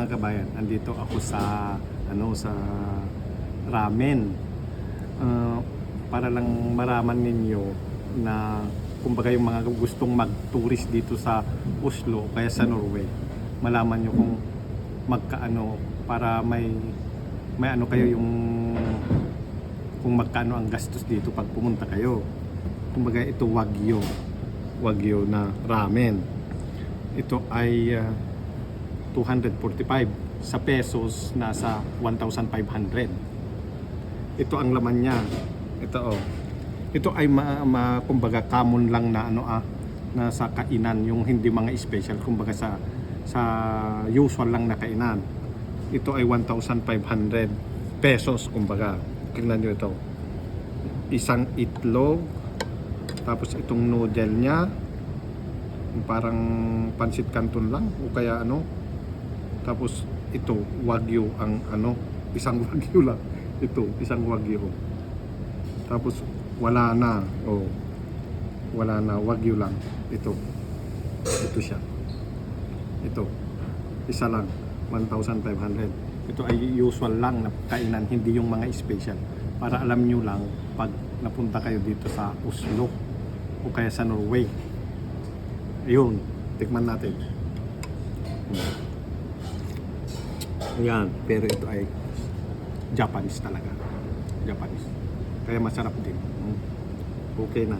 mga kabayan, andito ako sa sa ramen. Para lang maraman ninyo na kumbaga yung mga gustong mag-tourist dito sa Oslo kaya sa Norway, malaman nyo kung magkaano para may ano kayo yung kung magkano ang gastos dito pag pumunta kayo. Kumbaga ito wagyu na ramen. Ito ay 245 sa pesos, nasa 1,500. Ito ang laman niya. Ito ay kumbaga common lang na na sa kainan, yung hindi mga special, kumbaga sa usual lang na kainan. Ito ay 1,500 pesos kumbaga. Tingnan nyo ito. Isang itlog, tapos itong noodle niya, parang pansit canton lang o kaya tapos ito wagyu ang isang wagyu lang, ito isang wagyu, tapos wala na wagyu lang, ito siya, ito isa lang 1,500. Ito ay usual lang na kainan, hindi yung mga special, para alam nyo lang pag napunta kayo dito sa Oslo o kaya sa Norway. Ayun, tikman natin. Ayan, pero ito ay Japanese talaga. Japanese. Kaya masarap din. Okay na.